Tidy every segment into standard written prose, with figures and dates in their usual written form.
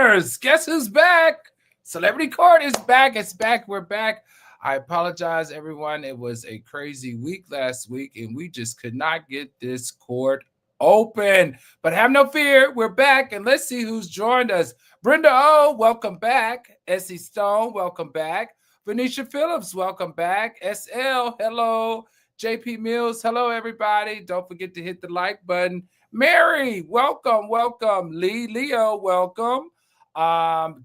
listeners, guess who's back? Celebrity Court is back. It's back. We're back. I apologize, everyone. It was a crazy week last week, and we just could not get this court open. But have no fear. We're back, and let's see who's joined us. Brenda O, welcome back. Essie Stone, welcome back. Venetia Phillips, welcome back. SL, hello. JP Mills, hello, everybody. Don't forget to hit the like button. Mary, welcome, welcome. Leo, welcome.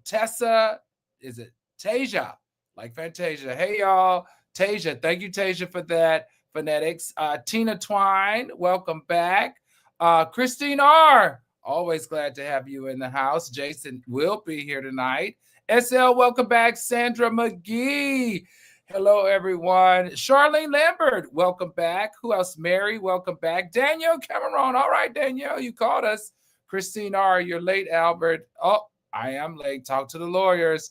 Tessa, is it Tasia? Like Fantasia. Hey, y'all. Tasia, thank you, Tasia, for that. Phonetics. Tina Twine, welcome back. Christine R., always glad to have you in the house. Jason will be here tonight. SL, welcome back. Sandra McGee. Hello, everyone. Charlene Lambert, welcome back. Who else? Mary, welcome back. Danielle Cameron. All right, Danielle, you called us. Christine R., you're late, Albert. Oh, I am late. Talk to the lawyers.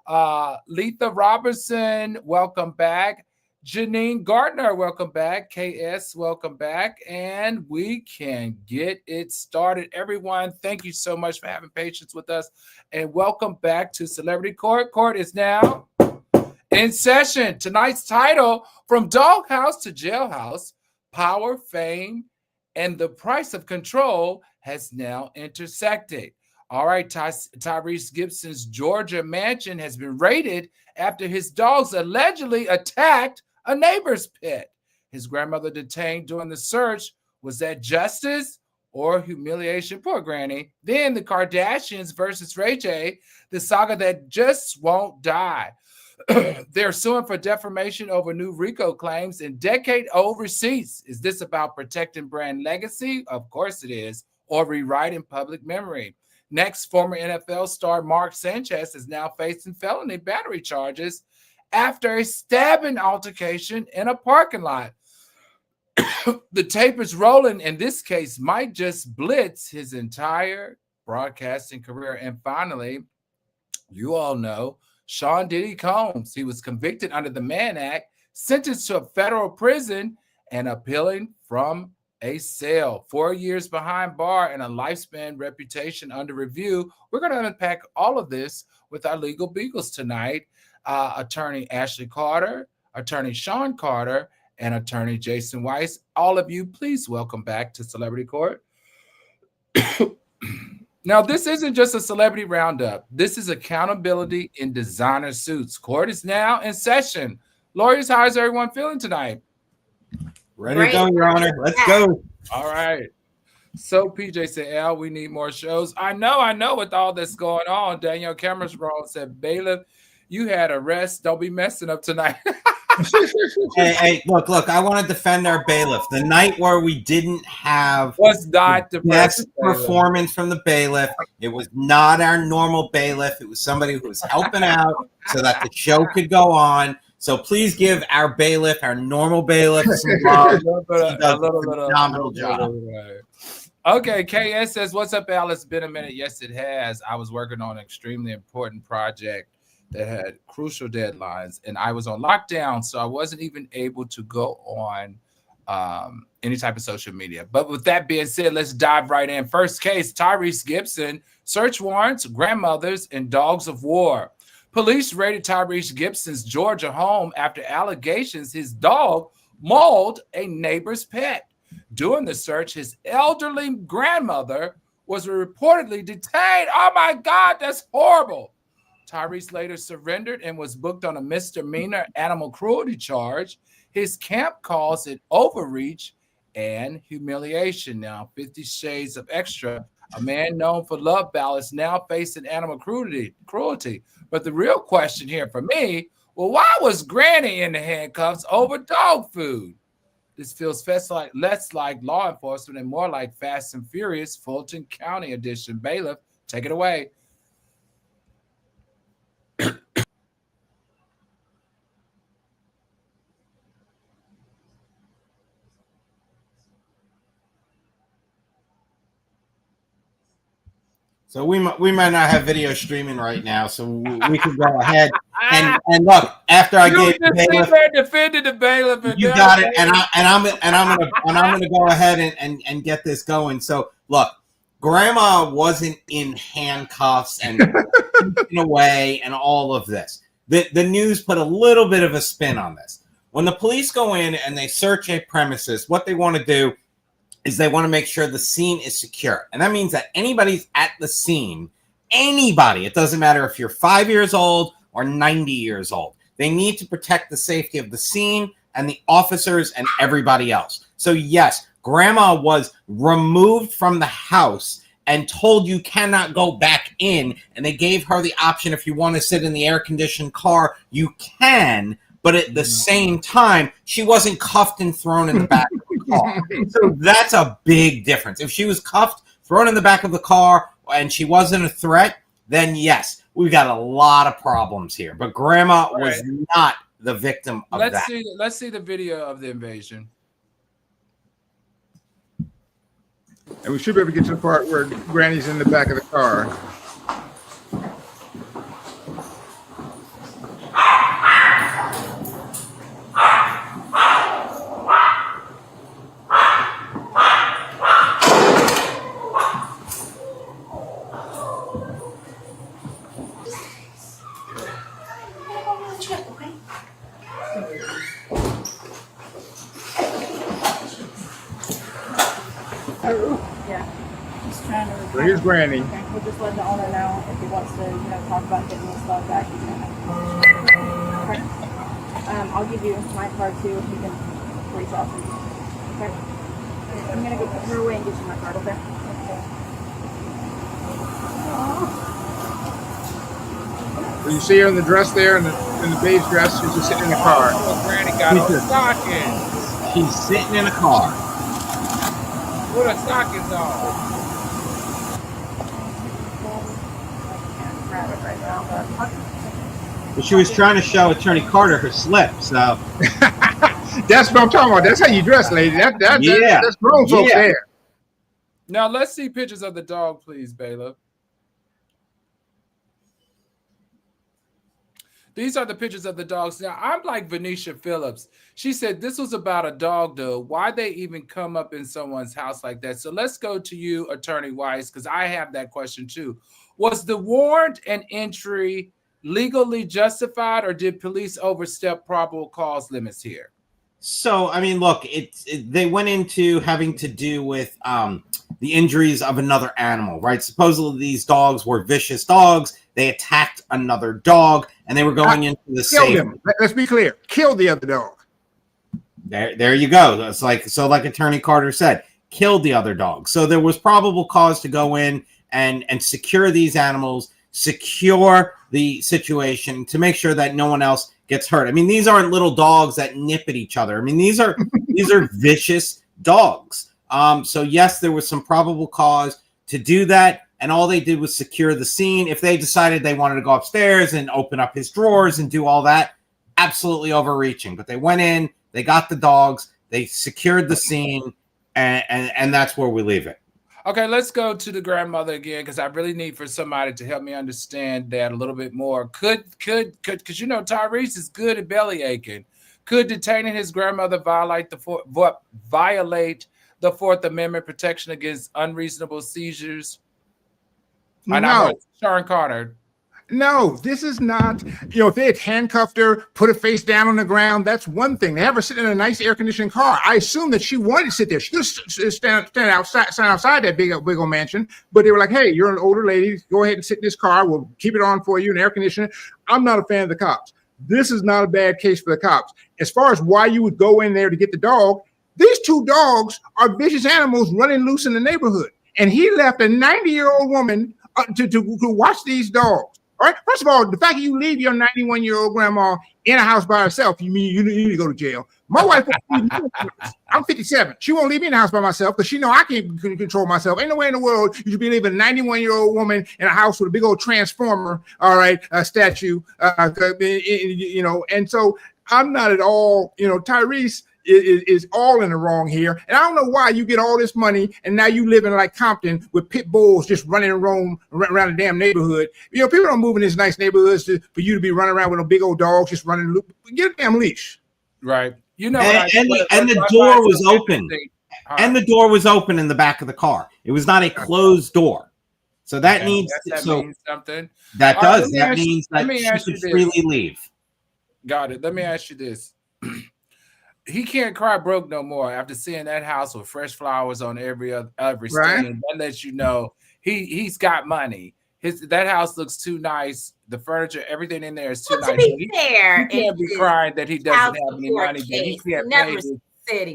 Letha Robertson, welcome back. Janine Gardner, welcome back. KS, welcome back. And we can get it started. Everyone, thank you so much for having patience with us. And welcome back to Celebrity Court. Court is now in session. Tonight's title, From Doghouse to Jailhouse, Power, Fame, and the Price of Control has now intersected. All right, Tyrese Gibson's Georgia mansion has been raided after his dogs allegedly attacked a neighbor's pet. His grandmother detained during the search. Was that justice or humiliation? Poor Granny. Then the Kardashians versus Ray J, the saga that just won't die. They're suing for defamation over new RICO claims and decade-old receipts. Is this about protecting brand legacy? Of course it is. Or rewriting public memory. Next, former NFL star Mark Sanchez is now facing felony battery charges after a stabbing altercation in a parking lot. The tape is rolling, and this case might just blitz his entire broadcasting career. And finally, you all know Sean Diddy Combs. He was convicted under the Mann Act, sentenced to a federal prison, and appealing from a cell. 4 years behind bar and a lifespan reputation under review. We're going to unpack all of this with our legal beagles tonight. Attorney Ashley Carter, Attorney Sean Carter, and Attorney Jason Weiss. All of you, please welcome back to Celebrity Court. Now, this isn't just a celebrity roundup. This is accountability in designer suits. Court is now in session. Lawyers, how is everyone feeling tonight? Ready to go, Your Honor. Let's go. All right. So PJ said, Al, we need more shows. I know with all this going on. Danielle Cameron said, Bailiff, you had a rest. Don't be messing up tonight. Hey, look, I want to defend our bailiff. The night where we didn't have the best performance from the bailiff, it was not our normal bailiff. It was somebody who was helping out so that the show could go on. So please give our bailiff, our normal bailiff, some love. He does a phenomenal job. Okay, KS says, what's up, Al? It's been a minute. Yes, it has. I was working on an extremely important project that had crucial deadlines, and I was on lockdown, so I wasn't even able to go on any type of social media. But with that being said, let's dive right in. First case, Tyrese Gibson, search warrants, grandmothers, and dogs of war. Police raided Tyrese Gibson's Georgia home after allegations his dog mauled a neighbor's pet. During the search, his elderly grandmother was reportedly detained. Oh my God, that's horrible. Tyrese later surrendered and was booked on a misdemeanor animal cruelty charge. His camp calls it overreach and humiliation. Now, 50 Shades of Extra, a man known for love ballads, now facing animal cruelty. But the real question here for me, well, why was Granny in the handcuffs over dog food? This feels less like law enforcement and more like Fast and Furious, Fulton County edition. Bailiff, take it away. So we might not have video streaming right now, so we can go ahead and look. After I gave the bailiff, defended the bailiff, you got it, and I'm gonna go ahead and get this going. So look, Grandma wasn't in handcuffs and taken away and all of this. The news put a little bit of a spin on this. When the police go in and they search a premises, what they want to do is they want to make sure the scene is secure. And that means that anybody's at the scene, anybody, it doesn't matter if you're 5 years old or 90 years old, they need to protect the safety of the scene and the officers and everybody else. So yes, Grandma was removed from the house and told you cannot go back in. And they gave her the option, if you want to sit in the air-conditioned car, you can. But at the same time, she wasn't cuffed and thrown in the back of the car. So that's a big difference. If she was cuffed, thrown in the back of the car, and she wasn't a threat, then yes, we've got a lot of problems here. But Grandma was not the victim of that. Let's see the video of the invasion. And we should be able to get to the part where Granny's in the back of the car. So here's Granny. Okay, we'll just let the owner know if he wants to, talk about getting his stuff back. Okay. I'll give you my card too if you can reach out to me. Okay. I'm gonna get her away and get you my card. Okay. So you see her in the dress there, in the beige dress. She's just sitting in the car. Oh, Granny got on stockings. She's sitting in a car. What are stockings on? But she was trying to show Attorney Carter her slip, so. That's what I'm talking about. That's how you dress, lady. That's grown folks there. Now let's see pictures of the dog, please, Bailiff. These are the pictures of the dogs. Now, I'm like Venetia Phillips. She said this was about a dog, though. Why'd they even come up in someone's house like that? So let's go to you, Attorney Weiss, because I have that question too. Was the warrant and entry legally justified, or did police overstep probable cause limits here? So, I mean, look, they went into having to do with the injuries of another animal, right? Supposedly these dogs were vicious dogs. They attacked another dog, and they were going into the safe. Let's be clear. Kill the other dog. There you go. It's like Attorney Carter said, killed the other dog. So there was probable cause to go in and secure these animals, secure the situation to make sure that no one else gets hurt. I mean, these aren't little dogs that nip at each other. I mean, these are vicious dogs. So yes, there was some probable cause to do that. And all they did was secure the scene. If they decided they wanted to go upstairs and open up his drawers and do all that, absolutely overreaching. But they went in, they got the dogs, they secured the scene, and that's where we leave it. Okay, let's go to the grandmother again, because I really need for somebody to help me understand that a little bit more. Could, because Tyrese is good at belly aching. Could detaining his grandmother violate the Fourth Amendment protection against unreasonable seizures? No. Sharon Carter. No, this is not, if they had handcuffed her, put her face down on the ground, that's one thing. They have her sitting in a nice air-conditioned car. I assume that she wanted to sit there. She could stand outside that big old mansion, but they were like, hey, you're an older lady. Go ahead and sit in this car. We'll keep it on for you, an air conditioner. I'm not a fan of the cops. This is not a bad case for the cops. As far as why you would go in there to get the dog, these two dogs are vicious animals running loose in the neighborhood. And he left a 90-year-old woman to watch these dogs. All right. First of all, the fact that you leave your 91-year-old grandma in a house by herself, you mean you need to go to jail. My wife, I'm 57. She won't leave me in the house by myself because she know I can't control myself. Ain't no way in the world you should be leaving a 91-year-old woman in a house with a big old transformer, all right, statue, and so I'm not at all, Tyrese is all in the wrong here. And I don't know why you get all this money and now you live in like Compton with pit bulls just running around the damn neighborhood. People don't move in these nice neighborhoods for you to be running around with a big old dog just running. Get a damn leash. Right. And the door was open. And the door was open in the back of the car. It was not a closed door. So that means means something. That does. That means that she could freely leave. Got it. Let me ask you this. He can't cry broke no more after seeing that house with fresh flowers on every stand. That lets you know he's got money. That house looks too nice. The furniture, everything in there is too nice. To be fair, he can't be crying that he doesn't have any money. That he can't pay this.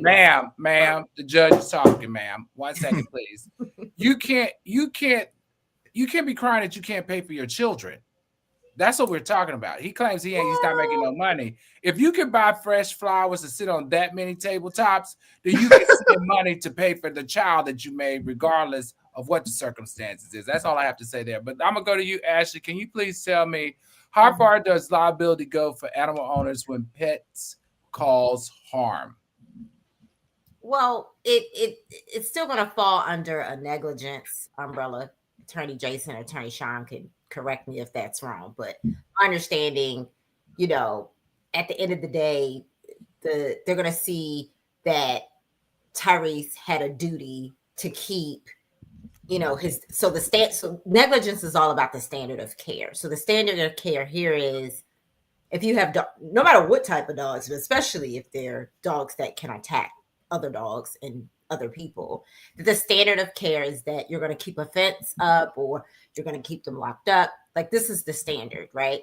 Ma'am, the judge is talking, ma'am. 1 second, please. You can't be crying that you can't pay for your children. That's what we're talking about. He claims he's not making no money. If you can buy fresh flowers and sit on that many tabletops, then you can spend money to pay for the child that you made, regardless of what the circumstances is. That's all I have to say there. But I'm gonna go to you, Ashley. Can you please tell me how far does liability go for animal owners when pets cause harm? Well, it's still going to fall under a negligence umbrella. Attorney Jason, Attorney Sean can correct me if that's wrong, but my understanding, at the end of the day, they're going to see that Tyrese had a duty to keep, so negligence is all about the standard of care. So the standard of care here is if you have, no matter what type of dogs, but especially if they're dogs that can attack other dogs and other people, the standard of care is that you're going to keep a fence up or you're going to keep them locked up. Like, this is the standard, right?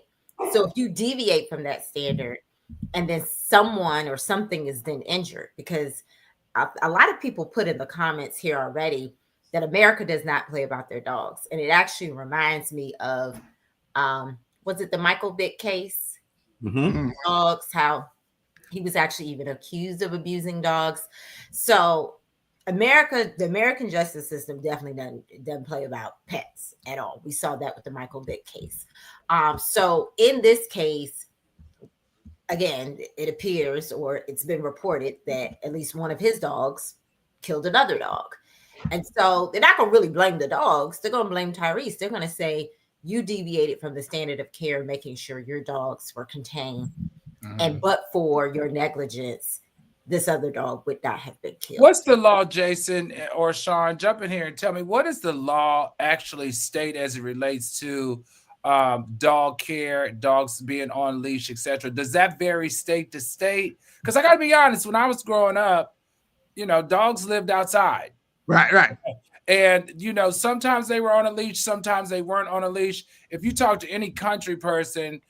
So if you deviate from that standard and then someone or something is then injured, because a lot of people put in the comments here already that America does not play about their dogs. And it actually reminds me of, was it the Michael Vick case? Mm-hmm. Dogs, how he was actually even accused of abusing dogs. So the American justice system definitely doesn't play about pets at all. We saw that with the Michael Vick case. So in this case, again, it appears, or it's been reported, that at least one of his dogs killed another dog. And so they're not going to really blame the dogs. They're going to blame Tyrese. They're going to say, you deviated from the standard of care, making sure your dogs were contained. Mm-hmm. And but for your negligence, this other dog would not have been killed. What's the law, Jason or Sean? Jump in here and tell me, what does the law actually state as it relates to dog care, dogs being on leash, etc.? Does that vary state to state? Because I got to be honest, when I was growing up, dogs lived outside. Right. And, sometimes they were on a leash, sometimes they weren't on a leash. If you talk to any country person,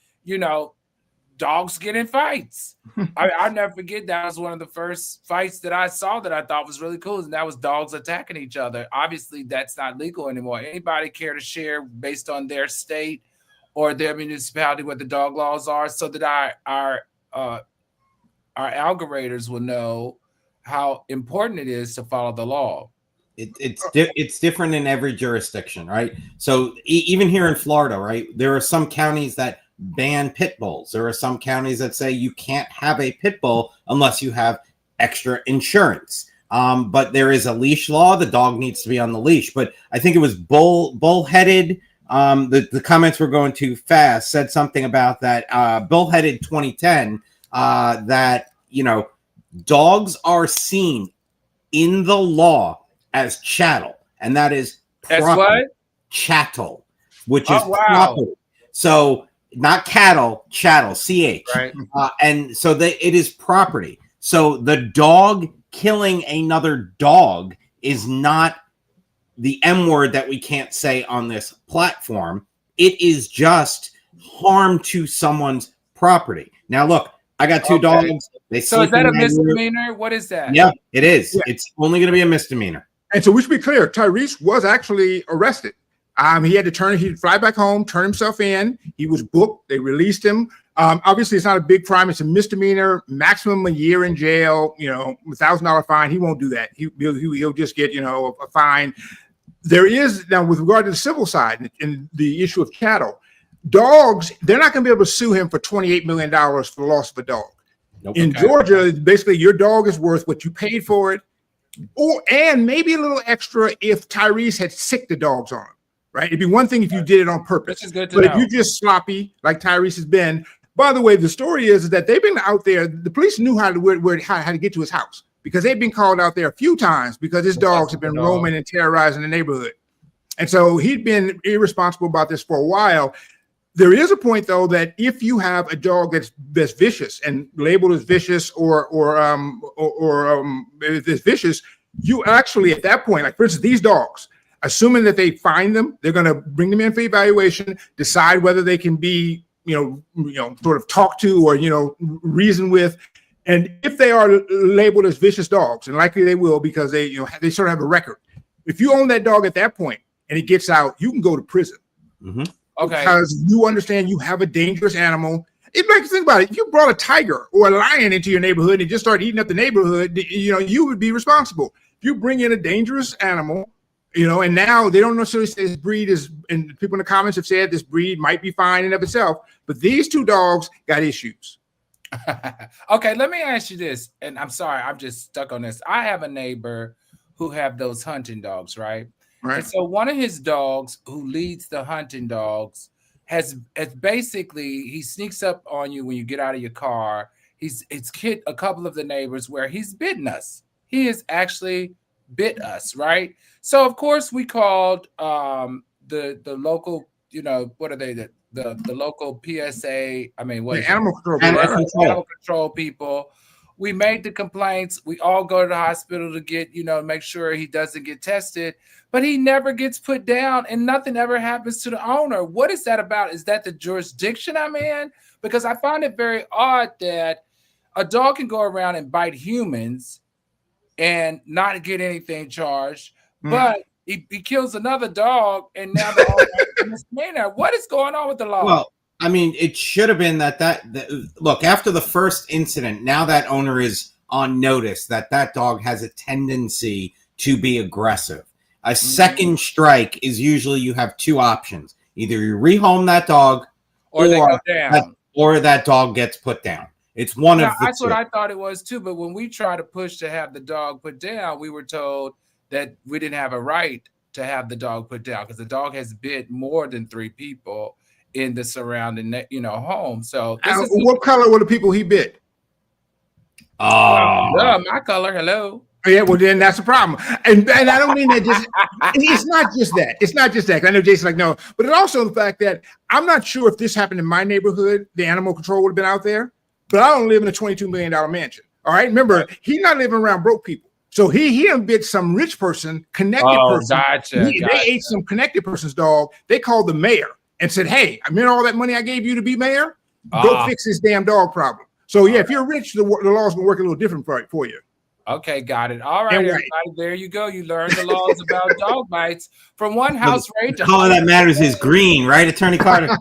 dogs get in fights. I'll never forget, that was one of the first fights that I saw that I thought was really cool, and that was dogs attacking each other. Obviously, that's not legal anymore. Anybody care to share based on their state or their municipality what the dog laws are, so that our algoriters will know how important it is to follow the law? It's different in every jurisdiction, right? So even here in Florida, right, there are some counties that ban pit bulls. There are some counties that say you can't have a pit bull unless you have extra insurance. But there is a leash law. The dog needs to be on the leash. But I think it was bullheaded. The comments were going too fast. Said something about that. Bullheaded 2010. That dogs are seen in the law as chattel, and that is property. Chattel, which is property. So not cattle, chattel, CH. Right. And so it is property. So the dog killing another dog is not the M word that we can't say on this platform. It is just harm to someone's property. Now, look, I got two dogs. So is that a misdemeanor? What is that? Yeah, it is. Yeah. It's only going to be a misdemeanor. And so we should be clear, Tyrese was actually arrested. He had to he'd fly back home, turn himself in. He was booked. They released him. Obviously, it's not a big crime. It's a misdemeanor, maximum a year in jail, $1,000 fine. He won't do that. He'll just get, a fine. There is, now with regard to the civil side and the issue of cattle, dogs, they're not going to be able to sue him for $28 million for the loss of a dog. Nope. In Georgia, basically, your dog is worth what you paid for it, and maybe a little extra if Tyrese had sicked the dogs on him. Right? It'd be one thing if you did it on purpose. If you're just sloppy, like Tyrese has been. By the way, the story is that they've been out there. The police knew how to get to his house because they've been called out there a few times because his dogs have been roaming and terrorizing the neighborhood. And so he'd been irresponsible about this for a while. There is a point, though, that if you have a dog that's vicious and labeled as vicious or is vicious, you actually at that point, like for instance, these dogs, assuming that they find them, they're going to bring them in for evaluation, decide whether they can be, sort of talked to or, reason with. And if they are labeled as vicious dogs, and likely they will because they sort of have a record. If you own that dog at that point and it gets out, you can go to prison. Mm-hmm. Okay. Because you understand you have a dangerous animal. It makes think about it. If you brought a tiger or a lion into your neighborhood and it just started eating up the neighborhood, you would be responsible. If you bring in a dangerous animal, and now they don't necessarily say this breed is, and people in the comments have said this breed might be fine in of itself, but these two dogs got issues. Okay, let me ask you this, and I'm sorry, I'm just stuck on this. I have a neighbor who have those hunting dogs, right? Right. And so one of his dogs who leads the hunting dogs has basically, he sneaks up on you when you get out of your car. It's hit a couple of the neighbors where he's bitten us. He has actually bit us, right? So of course we called the local, what are they, the local PSA, Animal control. Animal control people. We made the complaints. We all go to the hospital to get, make sure he doesn't get tested, but he never gets put down and nothing ever happens to the owner. What is that about? Is that the jurisdiction I'm in? Because I find it very odd that a dog can go around and bite humans and not get anything charged, but he kills another dog and now the owner is misdemeanor. What is going on with the law? Well, I mean, it should have been that look, after the first incident, now that owner is on notice that dog has a tendency to be aggressive. A second strike is usually you have two options. Either you rehome that dog or they go down. Or that dog gets put down. It's one of the That's two. what I thought it was too. But when we try to push to have the dog put down, we were told that we didn't have a right to have the dog put down because the dog has bit more than 3 people in the surrounding, home. So what color were the people he bit? My color. Hello. Yeah, well then that's a problem. And I don't mean that just it's not just that. It's not just that. I know Jason's like, no, but it's also the fact that I'm not sure if this happened in my neighborhood, the animal control would have been out there, but I don't live in a $22 million mansion. All right. Remember, he's not living around broke people. So he done bit some rich person, connected person. Gotcha. They ate some connected person's dog. They called the mayor and said, hey, I mean, all that money I gave you to be mayor, go fix this damn dog problem. So yeah, if you're rich, the law's gonna work a little different for you. Okay, got it. All right, everybody, there you go. You learned the laws about dog bites from one house raid. The color that matters is green, right, Attorney Carter?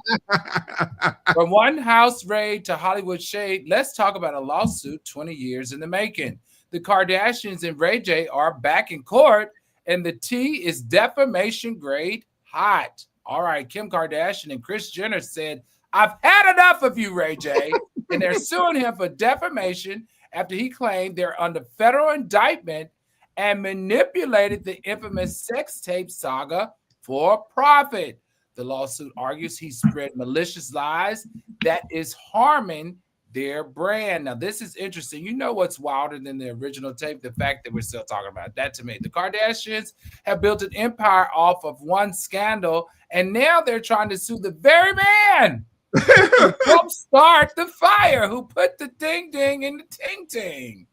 From one house raid to Hollywood shade, let's talk about a lawsuit 20 years in the making. The Kardashians and Ray J are back in court, and the tea is defamation grade hot. All right, Kim Kardashian and Kris Jenner said, I've had enough of you, Ray J, and they're suing him for defamation after he claimed they're under federal indictment and manipulated the infamous sex tape saga for profit. The lawsuit argues he spread malicious lies that is harming their brand. Now, this is interesting. You know what's wilder than the original tape? The fact that we're still talking about that to me. The Kardashians have built an empire off of one scandal, and now they're trying to sue the very man who helped start the fire, who put the ding-ding in the ting-ting.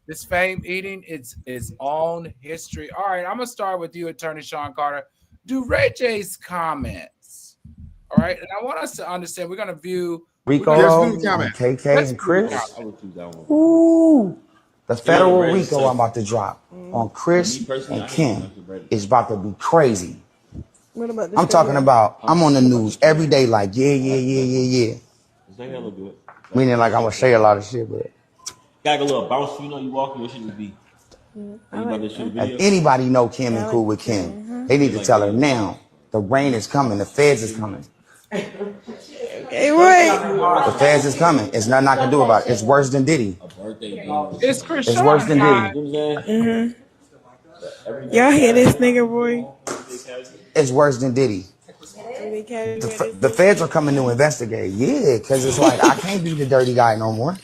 This fame eating its own history. All right, I'm going to start with you, Attorney Sean Carter. Do Ray J's comments, all right, and I want us to understand, we're going to view Rico, KK, and Chris. Ooh, the federal Rico I'm about to drop on Chris and Kim is about to be crazy. I'm talking about, I'm on the news every day like, yeah. Meaning like I'm going to say a lot of shit, but. Got a little bounce, you walking, your shit would be. If anybody know Kim and cool with Kim, they need to tell her now, the rain is coming, the feds is coming. Hey, wait. The feds is coming. It's nothing I can do about it. It's worse than Diddy. It's Chris. It's worse than Diddy. Y'all hear this nigga, boy? It's worse than Diddy. The feds are coming to investigate. Yeah, because it's like, I can't be the dirty guy no more.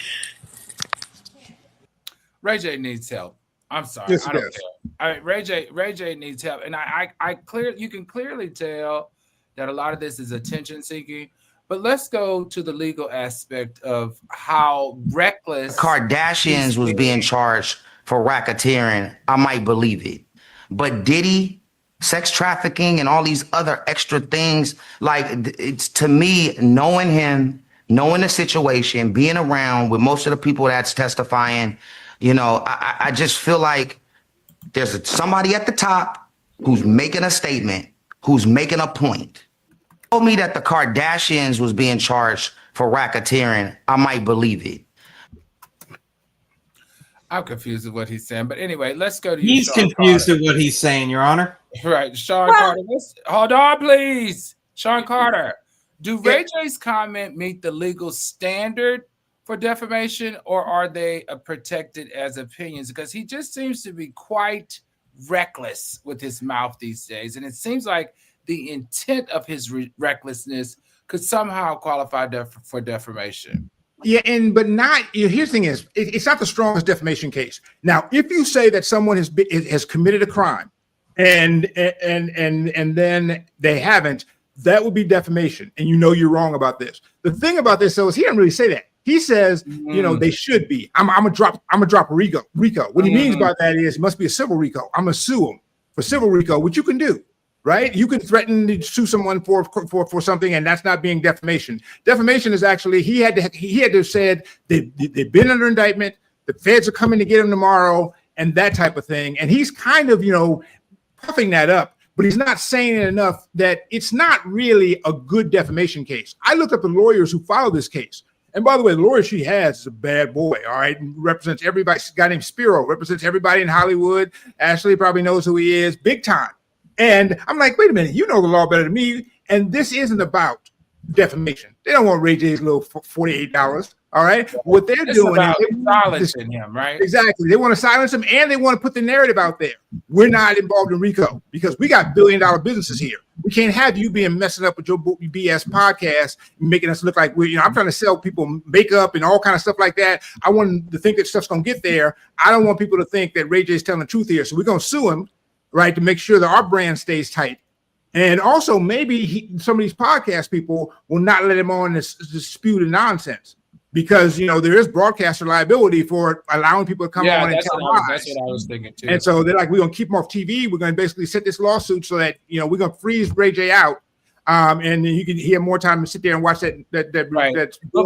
Ray J needs help. I'm sorry. Yes, I don't care. All right, Ray J needs help. And you can clearly tell that a lot of this is attention seeking. But let's go to the legal aspect of how reckless Kardashians was being charged for racketeering. I might believe it. But Diddy, sex trafficking, and all these other extra things, like, it's, to me, knowing him, knowing the situation, being around with most of the people that's testifying, you know, I just feel like there's somebody at the top who's making a statement, who's making a point. Told me that the Kardashians was being charged for racketeering. I might believe it. I'm confused with what he's saying. But anyway, let's go to you. He's confused with what he's saying, Your Honor. Right. Sean Carter. Hold on, please. Sean Carter. Do Ray J's comment meet the legal standard for defamation, or are they protected as opinions? Because he just seems to be quite reckless with his mouth these days. And it seems like the intent of his recklessness could somehow qualify for defamation. Yeah, but not. Here's the thing: it's not the strongest defamation case. Now, if you say that someone has committed a crime, and then they haven't, that would be defamation, and you know you're wrong about this. The thing about this, though, is he doesn't really say that. He says, you know, they should be. I'm gonna drop Rico. What he means by that is it must be a civil RICO. I'm gonna sue him for civil RICO, which you can do. Right? You can threaten to sue someone for something, and that's not being defamation. Defamation is actually he had to have said they've been under indictment, the feds are coming to get him tomorrow, and that type of thing. And he's kind of, you know, puffing that up, but he's not saying it enough that it's not really a good defamation case. I looked up the lawyers who filed this case. And by the way, the lawyer she has is a bad boy, all right? Represents everybody. This guy named Spiro, represents everybody in Hollywood. Ashley probably knows who he is, big time. And I'm like, wait a minute, you know the law better than me. And this isn't about defamation. They don't want Ray J's little $48. All right. What they're doing is silencing him, right? Exactly. They want to silence him, and they want to put the narrative out there. We're not involved in RICO because we got billion-dollar businesses here. We can't have you being messing up with your BS podcast, making us look like we're, you know, I'm trying to sell people makeup and all kind of stuff like that. I want to think that stuff's going to get there. I don't want people to think that Ray J's telling the truth here. So we're going to sue him, right, to make sure that our brand stays tight. And also maybe some of these podcast people will not let him on this disputed nonsense because, you know, there is broadcaster liability for allowing people to come on and tell lies. That's what I was thinking too. And so they're like, we're going to keep him off TV. We're going to basically set this lawsuit so that, you know, we're going to freeze Ray J out. And he have more time to sit there and watch that. Right. But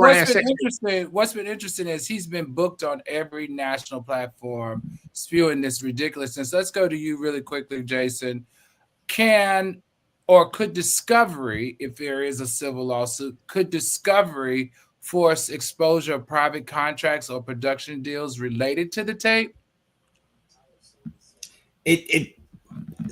what's been interesting is he's been booked on every national platform spewing this ridiculousness. Let's go to you really quickly, Jason. Could discovery, if there is a civil lawsuit, could discovery force exposure of private contracts or production deals related to the tape?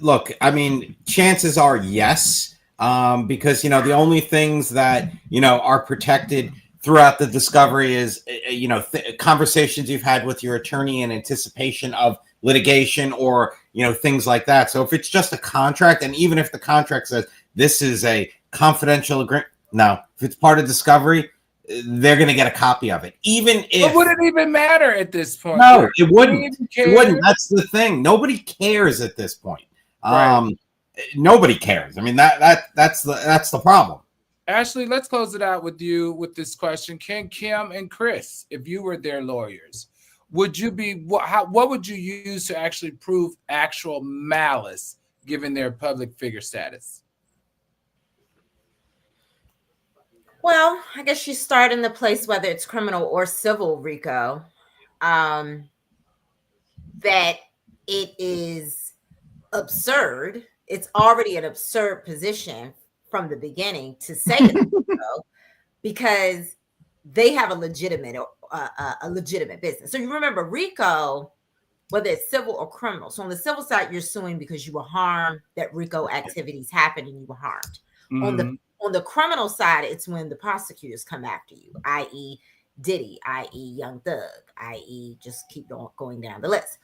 Look, I mean, chances are yes, because, you know, the only things that, you know, are protected throughout the discovery is, you know, conversations you've had with your attorney in anticipation of litigation or, you know, things like that. So if it's just a contract, and even if the contract says this is a confidential agreement, no, if it's part of discovery, they're going to get a copy of it. Even if, but would it even matter at this point? No, it wouldn't. It wouldn't. That's the thing. Nobody cares at this point. Right. Nobody cares. I mean, that's the problem. Ashley, let's close it out with you with this question. Can Kim and Chris, if you were their lawyers, what would you use to actually prove actual malice given their public figure status? Well, I guess you start in the place, whether it's criminal or civil RICO, that it is absurd. It's already an absurd position from the beginning to say it's RICO because they have a legitimate business. So you remember RICO, whether it's civil or criminal. So on the civil side, you're suing because you were harmed, that RICO activities happened and you were harmed. Mm-hmm. On the criminal side, it's when the prosecutors come after you, i.e. Diddy, i.e. Young Thug, i.e. just keep going down the list.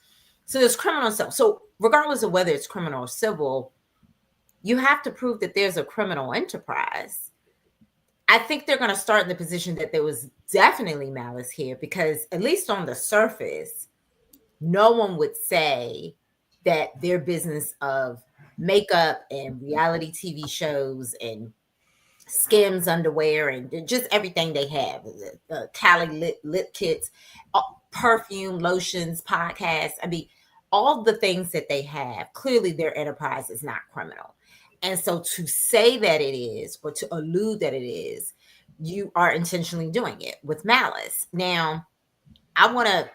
So there's criminal and civil. So regardless of whether it's criminal or civil, you have to prove that there's a criminal enterprise. I think they're going to start in the position that there was definitely malice here because at least on the surface, no one would say that their business of makeup and reality TV shows and Skims underwear and just everything they have, the Cali lip kits, perfume, lotions, podcasts. I mean, all the things that they have, clearly their enterprise is not criminal. And so to say that it is, or to allude that it is, you are intentionally doing it with malice. Now, I want to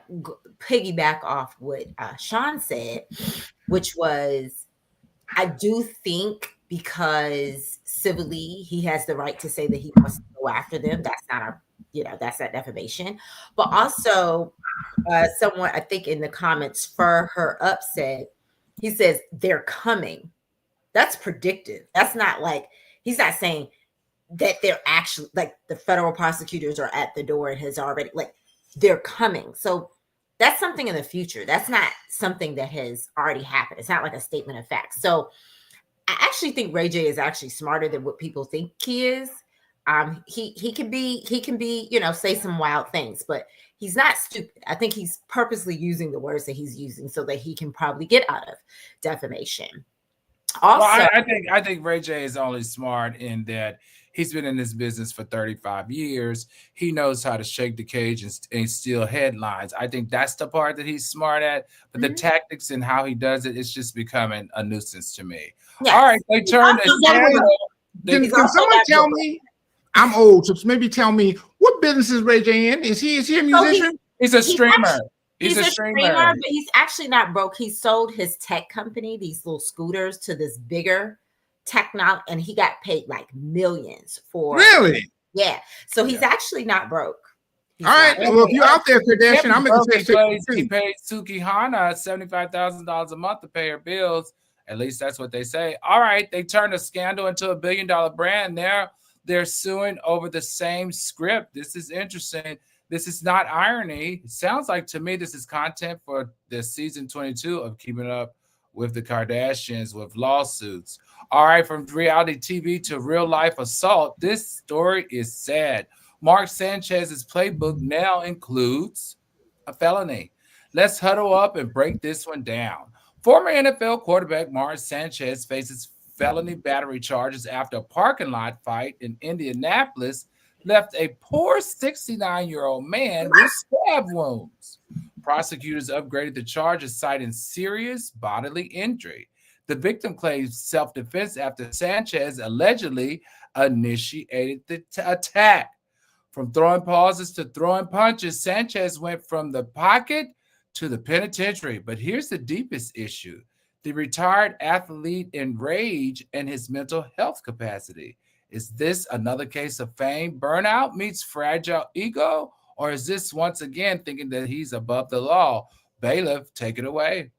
piggyback off what Sean said, which was, I do think because civilly he has the right to say that he wants to go after them. That's not that's not defamation. But also, someone, I think in the comments, for her upset, he says they're coming. That's predictive. That's not like, he's not saying that they're actually, like, the federal prosecutors are at the door and has already, like, they're coming. So that's something in the future. That's not something that has already happened. It's not like a statement of fact. So I actually think Ray J is actually smarter than what people think he is. He can be, say some wild things, but he's not stupid. I think he's purposely using the words that he's using so that he can probably get out of defamation. Also, well, I think Ray J is only smart in that he's been in this business for 35 years. He knows how to shake the cage and steal headlines. I think that's the part that he's smart at. But the tactics and how he does it, it's just becoming a nuisance to me. Yes. All right, they turned it. Can someone tell me? I'm old, so maybe tell me, what business is Ray J in? Is he a musician? He's a streamer. He's a streamer, but he's actually not broke. He sold his tech company, these little scooters, to this bigger technology, and he got paid like millions for. Really? Yeah. So he's actually not broke. All right. Well, if you're out there, Kardashian, I'm going to say he paid Suki Hana $75,000 a month to pay her bills. At least that's what they say. All right. They turned a scandal into $1 billion brand. They're suing over the same script. This is interesting. This is not irony. It sounds like to me this is content for the season 22 of Keeping Up with the Kardashians with lawsuits. All right, from reality TV to real life assault, this story is sad. Mark Sanchez's playbook now includes a felony. Let's huddle up and break this one down. Former NFL quarterback Mark Sanchez faces felony battery charges after a parking lot fight in Indianapolis left a poor 69-year-old man with stab wounds. Prosecutors upgraded the charges, citing serious bodily injury. The victim claims self-defense after Sanchez allegedly initiated the attack. From throwing pauses to throwing punches, Sanchez went from the pocket to the penitentiary. But here's the deepest issue: the retired athlete enraged and his mental health capacity. Is this another case of fame burnout meets fragile ego? Or is this once again thinking that he's above the law? Bailiff, take it away.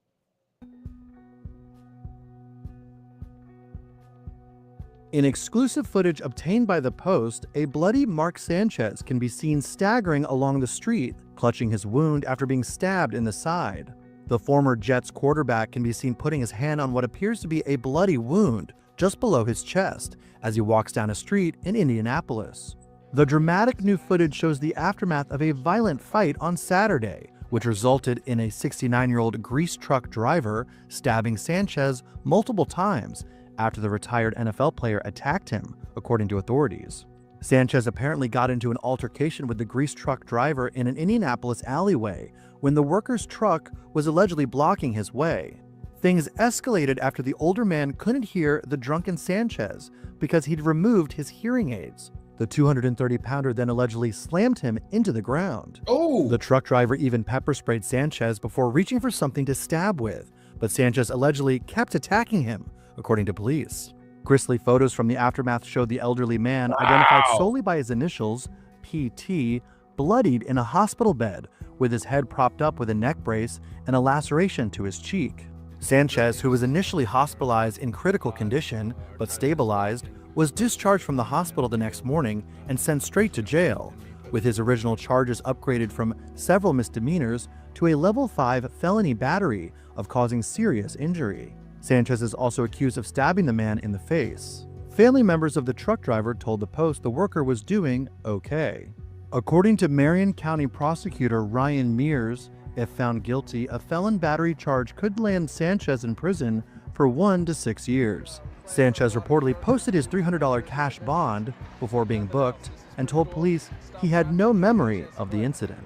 In exclusive footage obtained by The Post, a bloody Mark Sanchez can be seen staggering along the street, clutching his wound after being stabbed in the side. The former Jets quarterback can be seen putting his hand on what appears to be a bloody wound just below his chest as he walks down a street in Indianapolis. The dramatic new footage shows the aftermath of a violent fight on Saturday, which resulted in a 69-year-old grease truck driver stabbing Sanchez multiple times after the retired NFL player attacked him, according to authorities. Sanchez apparently got into an altercation with the grease truck driver in an Indianapolis alleyway when the worker's truck was allegedly blocking his way. Things escalated after the older man couldn't hear the drunken Sanchez because he'd removed his hearing aids. The 230-pounder then allegedly slammed him into the ground. Oh! The truck driver even pepper sprayed Sanchez before reaching for something to stab with, but Sanchez allegedly kept attacking him, according to police. Grisly photos from the aftermath showed the elderly man, identified solely by his initials, PT, bloodied in a hospital bed with his head propped up with a neck brace and a laceration to his cheek. Sanchez, who was initially hospitalized in critical condition but stabilized, was discharged from the hospital the next morning and sent straight to jail, with his original charges upgraded from several misdemeanors to a level 5 felony battery of causing serious injury. Sanchez is also accused of stabbing the man in the face. Family members of the truck driver told the Post the worker was doing okay. According to Marion County prosecutor Ryan Mears, If found guilty, a felon battery charge could land Sanchez in prison for 1 to 6 years. Sanchez reportedly posted his $300 cash bond before being booked and told police he had no memory of the incident.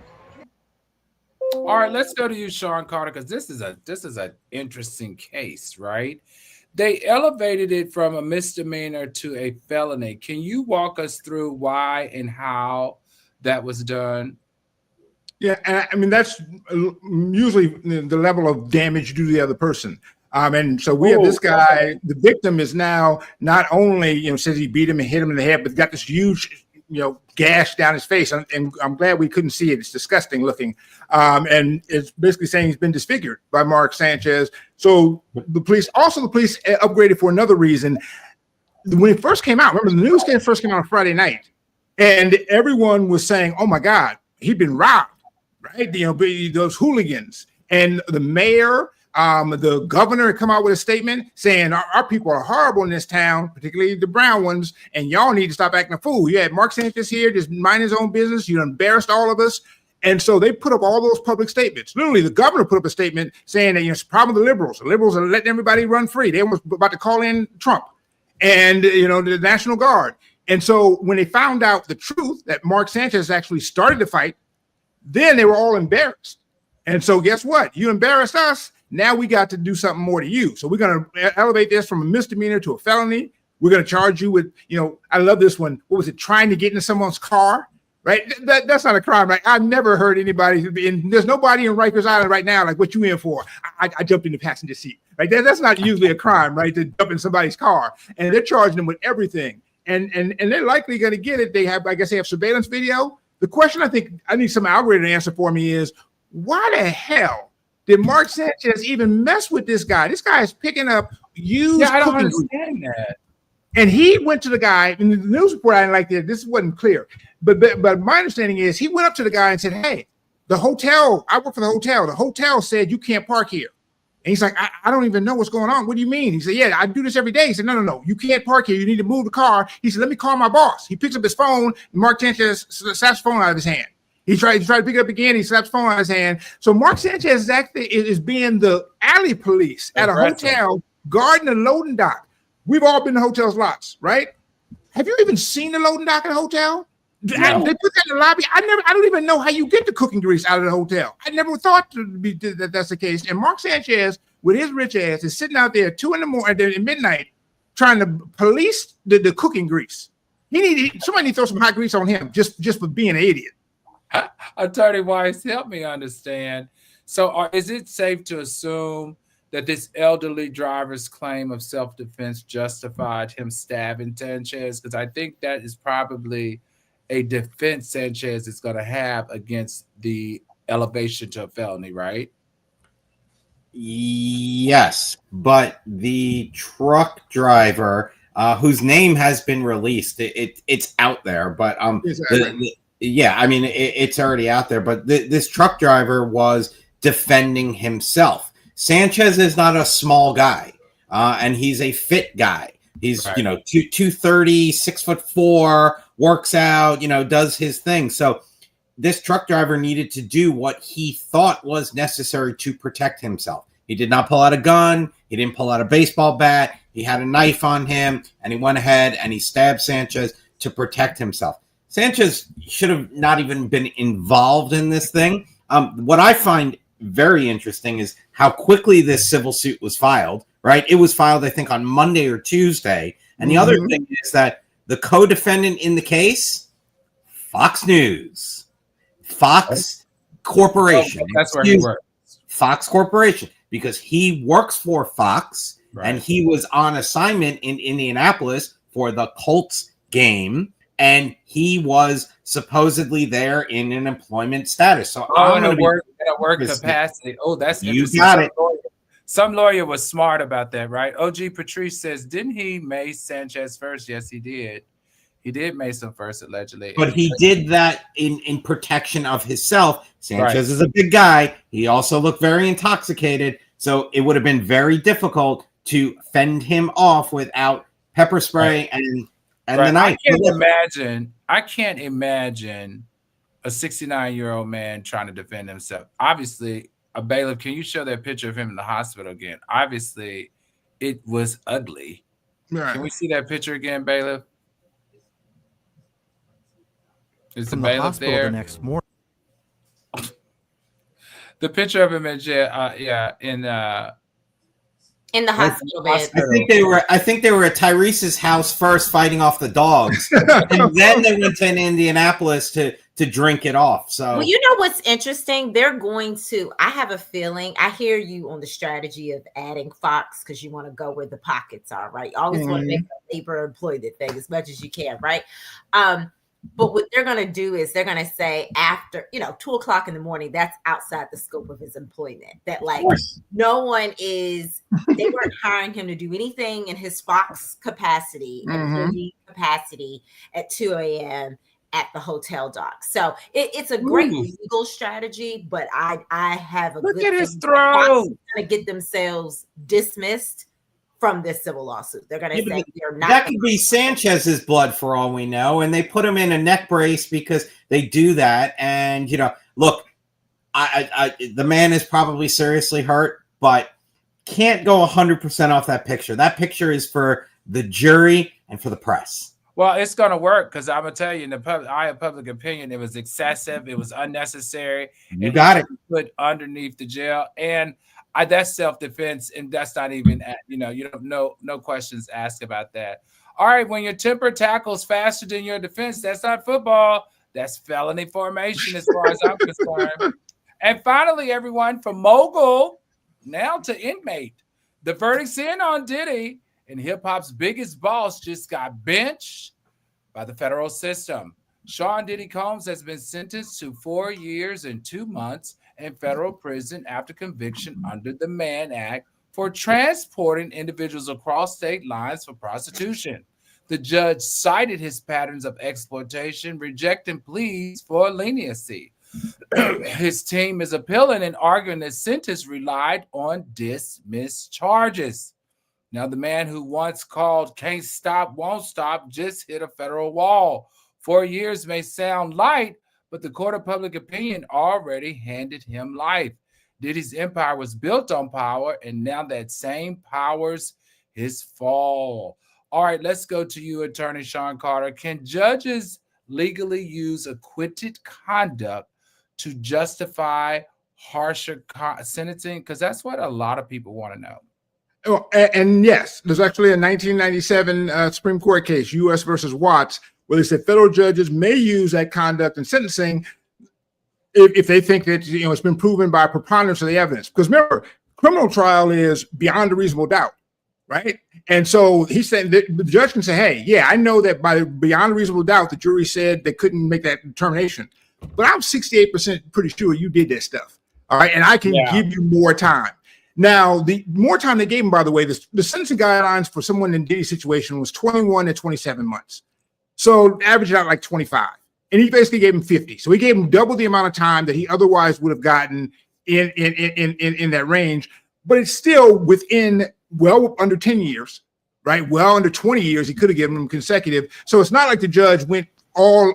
All right, let's go to you, Sean Carter, because this is an interesting case, right? They elevated it from a misdemeanor to a felony. Can you walk us through why and how that was done? Yeah, and I mean that's usually the level of damage due to the other person. And so we have this guy. The victim is now not only says he beat him and hit him in the head, but got this huge gash down his face. And I'm glad we couldn't see it. It's disgusting looking. And it's basically saying he's been disfigured by Mark Sanchez. So the police upgraded for another reason. When it first came out, remember the news first came out on Friday night, and everyone was saying, "Oh my God, he'd been robbed." Right, those hooligans, and the mayor, the governor had come out with a statement saying our people are horrible in this town, particularly the brown ones, and y'all need to stop acting a fool. You had Mark Sanchez here just mind his own business. You embarrassed all of us. And so they put up all those public statements. Literally, the governor put up a statement saying that it's a problem with the liberals. The liberals are letting everybody run free. They were about to call in Trump and the National Guard. And so when they found out the truth that Mark Sanchez actually started the fight, then they were all embarrassed. And so guess what? You embarrassed us. Now we got to do something more to you. So we're going to elevate this from a misdemeanor to a felony. We're going to charge you with, I love this one. What was it? Trying to get into someone's car, right? That's not a crime, right? I've never heard anybody, and there's nobody in Rikers Island right now like, what you in for? I jumped in the passenger seat, right? That's not usually a crime, right? To jump in somebody's car. And they're charging them with everything. And they're likely going to get it. They have surveillance video. The question I think I need some algorithm to answer for me is, why the hell did Mark Sanchez even mess with this guy? This guy is picking up used I don't cooking understand that. And he went to the guy, and the news report I didn't like that. This wasn't clear. But my understanding is he went up to the guy and said, "Hey, the hotel, I work for the hotel. The hotel said you can't park here." And he's like, I don't even know what's going on. What do you mean? He said, "Yeah, I do this every day." He said, No, you can't park here. You need to move the car. He said, "Let me call my boss." He picks up his phone. Mark Sanchez slaps his phone out of his hand. He tried to pick it up again. He slaps his phone out of his hand. So Mark Sanchez is being the alley police at a hotel guarding the loading dock. We've all been to hotels lots, right? Have you even seen the loading dock at a hotel? No. They put that in the lobby. I don't even know how you get the cooking grease out of the hotel. I never thought that that's the case. And Mark Sanchez, with his rich ass, is sitting out there at midnight trying to police the cooking grease. Somebody need to throw some hot grease on him just for being an idiot. Attorney Weiss, help me understand. So is it safe to assume that this elderly driver's claim of self-defense justified him stabbing Sanchez? Because I think that is probably a defense Sanchez is going to have against the elevation to a felony, right? Yes, but the truck driver, whose name has been released, it's out there, but it's already out there. But this truck driver was defending himself. Sanchez is not a small guy, and he's a fit guy. He's 230, 6'4", works out, does his thing. So this truck driver needed to do what he thought was necessary to protect himself. He did not pull out a gun. He didn't pull out a baseball bat. He had a knife on him, and he went ahead and he stabbed Sanchez to protect himself. Sanchez should have not even been involved in this thing. What I find very interesting is how quickly this civil suit was filed, right? It was filed, I think, on Monday or Tuesday. And the other thing is that the co-defendant in the case, Fox News, Fox Corporation. That's where he works. Fox Corporation, because he works for Fox, and he was on assignment in Indianapolis for the Colts game, and he was supposedly there in an employment status. So I'm going to work capacity. Oh, that's you interesting. got it. Some lawyer was smart about that, right? OG Patrice says, didn't he mace Sanchez first? Yes, he did. He did mace him first, allegedly. But he did that in protection of himself. Sanchez is a big guy. He also looked very intoxicated. So it would have been very difficult to fend him off without pepper spray and the knife. I can't imagine a 69-year-old man trying to defend himself. Obviously, a bailiff, can you show that picture of him in the hospital again? Obviously, it was ugly. Right. Can we see that picture again, bailiff? Is the bailiff there? The next morning. The picture of him in jail, in the hospital bed. I think they were at Tyrese's house first, fighting off the dogs, and then they went to Indianapolis to drink it off. So, well, you know what's interesting? They're going to. I have a feeling. I hear you on the strategy of adding Fox because you want to go where the pockets are, right? You always want to make a labor employment thing as much as you can, right? But what they're going to do is they're going to say after, 2:00 in the morning, that's outside the scope of his employment. That no one is, they weren't hiring him to do anything in his Fox capacity, employee capacity at 2 a.m. at the hotel dock. So it's a great legal strategy, but I have a look good at his throat. To get themselves dismissed from this civil lawsuit. They're going to say they're not. That could be Sanchez's blood for all we know, and they put him in a neck brace because they do that. And look, the man is probably seriously hurt, but can't go 100% off that picture. That picture is for the jury and for the press. Well, it's going to work because I'm going to tell you, in the eye of public opinion, it was excessive, it was unnecessary. You got it. Put underneath the jail, and that's self-defense, and that's not even, you don't no questions asked about that. All right, when your temper tackles faster than your defense, that's not football. That's felony formation as far as I'm concerned. And finally, everyone, from mogul now to inmate, the verdict's in on Diddy, and hip-hop's biggest boss just got benched by the federal system. Sean Diddy Combs has been sentenced to 4 years and 2 months in federal prison after conviction under the Mann Act for transporting individuals across state lines for prostitution. The judge cited his patterns of exploitation, rejecting pleas for leniency. His team is appealing and arguing the sentence relied on dismissed charges. Now, the man who once called "can't stop, won't stop" just hit a federal wall. 4 years may sound light, but the court of public opinion already handed him life. Diddy's empire was built on power, and now that same power's his fall. All right, let's go to you, Attorney Sean Carter. Can judges legally use acquitted conduct to justify harsher sentencing? Because that's what a lot of people want to know. Oh, and yes, there's actually a 1997 Supreme Court case, U.S. versus Watts, where they said federal judges may use that conduct in sentencing if they think that it's been proven by preponderance of the evidence. Because remember, criminal trial is beyond a reasonable doubt, right? And so he said that the judge can say, "Hey, yeah, I know that beyond a reasonable doubt, the jury said they couldn't make that determination, but I'm 68% pretty sure you did that stuff. All right, and I can give you more time." Now, the more time they gave him, by the way, the sentencing guidelines for someone in Diddy's situation was 21 to 27 months. So averaged out like 25. And he basically gave him 50. So he gave him double the amount of time that he otherwise would have gotten in that range. But it's still within well under 10 years, right? Well under 20 years, he could have given him consecutive. So it's not like the judge went all,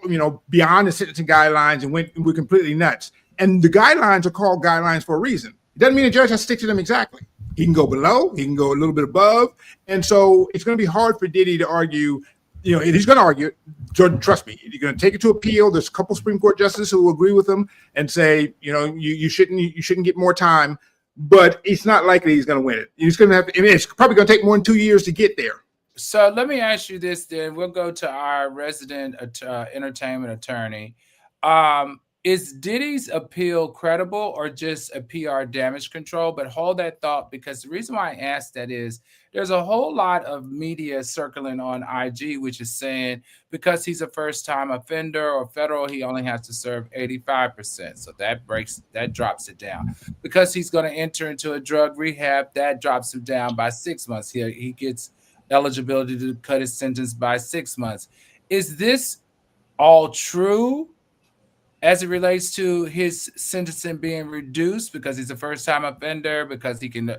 beyond the sentencing guidelines and went completely nuts. And the guidelines are called guidelines for a reason. It doesn't mean the judge has to stick to them exactly. He can go below, he can go a little bit above. And so it's going to be hard for Diddy to argue, he's going to argue, trust me, you're going to take it to appeal. There's a couple Supreme Court justices who will agree with him and say, you shouldn't get more time, but it's not likely he's going to win it. He's going to have to, it's probably going to take more than 2 years to get there. So let me ask you this then. We'll go to our resident entertainment attorney. Is Diddy's appeal credible or just a PR damage control? But hold that thought, because the reason why I asked that is there's a whole lot of media circling on IG, which is saying because he's a first-time offender or federal, he only has to serve 85%. So that drops it down. Because he's going to enter into a drug rehab, that drops him down by 6 months. He gets eligibility to cut his sentence by 6 months. Is this all true as it relates to his sentencing being reduced because he's a first-time offender, because he can,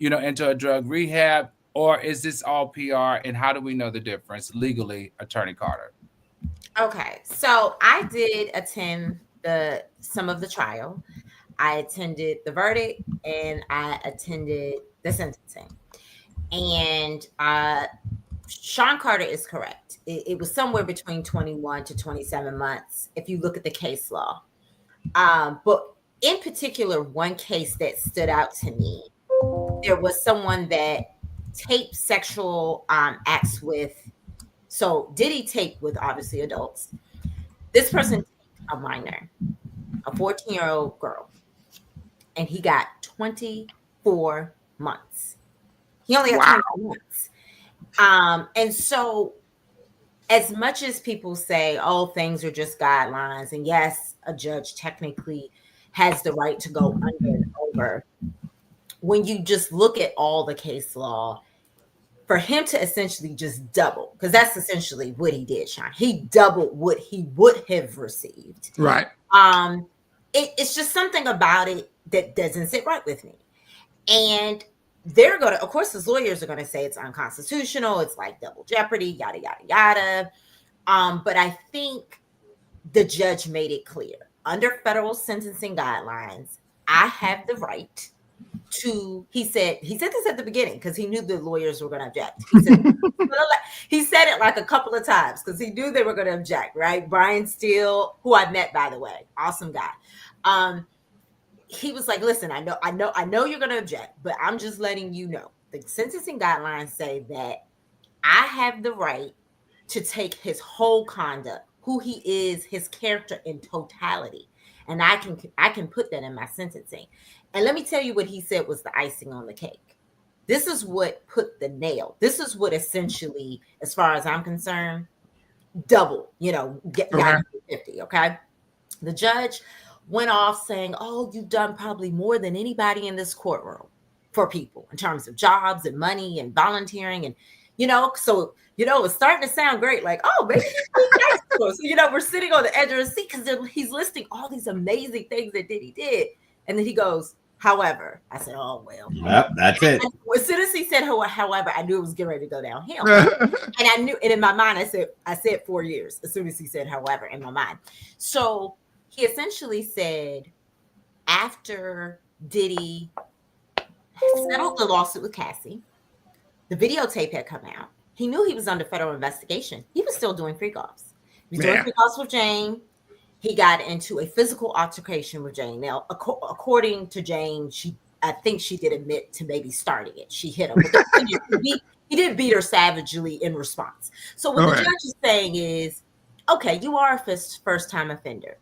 enter a drug rehab, or is this all PR? And how do we know the difference legally, Attorney Carter? Okay, so I did attend some of the trial. I attended the verdict and I attended the sentencing. And Sean Carter is correct. It was somewhere between 21 to 27 months if you look at the case law. But in particular, one case that stood out to me, there was someone that taped sexual acts with, so Diddy taped with obviously adults. This person taped a minor, a 14-year-old girl, and he got 24 months. He only got 24 months. And so as much as people say, oh, things are just guidelines, and yes, a judge technically has the right to go under and over, when you just look at all the case law, for him to essentially just double, because that's essentially what he did, Sean. He doubled what he would have received. Right. It's just something about it that doesn't sit right with me. And they're going to, of course, his lawyers are going to say it's unconstitutional. It's like double jeopardy, yada, yada, yada. But I think the judge made it clear. Under federal sentencing guidelines, I have the right to, he said this at the beginning because he knew the lawyers were going to object. He said it like a couple of times because he knew they were going to object, right? Brian Steele, who I met, by the way, awesome guy. He was like, listen, I know you're going to object, but I'm just letting you know. The sentencing guidelines say that I have the right to take his whole conduct, who he is, his character in totality. And I can put that in my sentencing. And let me tell you what he said was the icing on the cake. This is what put the nail. This is what essentially, as far as I'm concerned, double, got 50, okay? The judge went off saying, oh, you've done probably more than anybody in this courtroom for people in terms of jobs and money and volunteering. And, so, it's starting to sound great. Like, oh, maybe nice. So, we're sitting on the edge of the seat because he's listing all these amazing things that Diddy did. And then he goes, however, I said, oh, well. Yep, that's it. As soon as he said, however, I knew it was getting ready to go downhill. And I knew, and in my mind, I said 4 years as soon as he said, however, in my mind. So he essentially said, after Diddy settled the lawsuit with Cassie, the videotape had come out. He knew he was under federal investigation. He was still doing freak offs. He was doing freak offs with Jane. He got into a physical altercation with Jane. Now, according to Jane, I think she did admit to maybe starting it. She hit him. He didn't beat her savagely in response. So what the judge is saying is, okay, you are a first-time offender.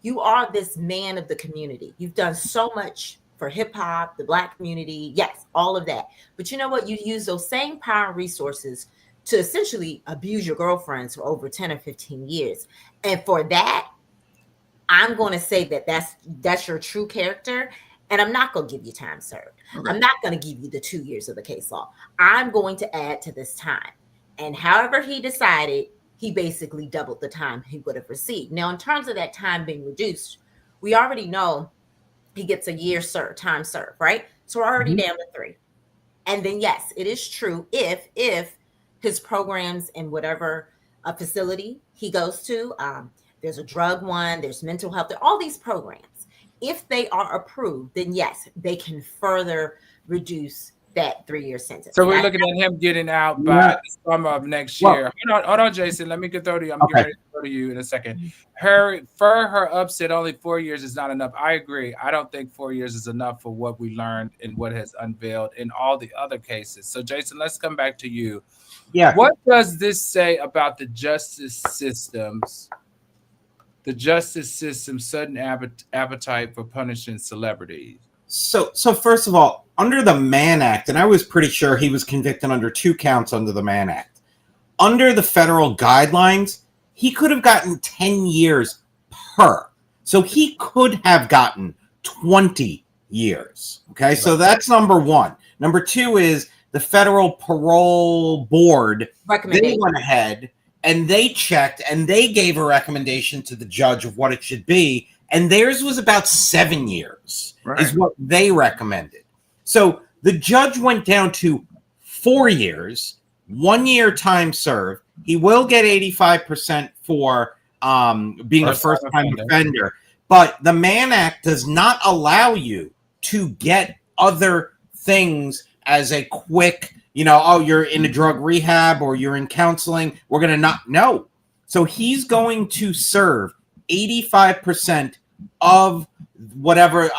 You are this man of the community. You've done so much for hip hop, the Black community. Yes, all of that. But you know what? You use those same power and resources to essentially abuse your girlfriends for over 10 or 15 years. And for that, I'm going to say that that's your true character. And I'm not going to give you time served. Okay. I'm not going to give you the 2 years of the case law. I'm going to add to this time. And however he decided, he basically doubled the time he would have received. Now, in terms of that time being reduced, we already know he gets a year time served, right? So we're already down to 3. And then, yes, it is true if his programs in whatever facility he goes to, there's a drug one, there's mental health, there are all these programs. If they are approved, then yes, they can further reduce that 3-year sentence. So we're looking at him getting out by the summer of next year. Hold on, Jason. Let me get through to you. I'm getting ready to go to you in a second. For her upset, only 4 years is not enough. I agree. I don't think 4 years is enough for what we learned and what has unveiled in all the other cases. So, Jason, let's come back to you. Yeah. What does this say about the justice system's sudden appetite for punishing celebrities? So first of all, under the Mann Act, and I was pretty sure he was convicted under 2 counts under the Mann Act. Under the federal guidelines, he could have gotten 10 years per. So he could have gotten 20 years. Okay, so that's number one. Number 2 is the federal parole board. They went ahead and they checked and they gave a recommendation to the judge of what it should be. And theirs was about 7 years, is what they recommended. So the judge went down to 4 years, 1 year time served, He will get 85% for being a first-time offender. But the Mann Act does not allow you to get other things as a quick, oh, you're in a drug rehab or you're in counseling. We're going to not know. So he's going to serve 85% of whatever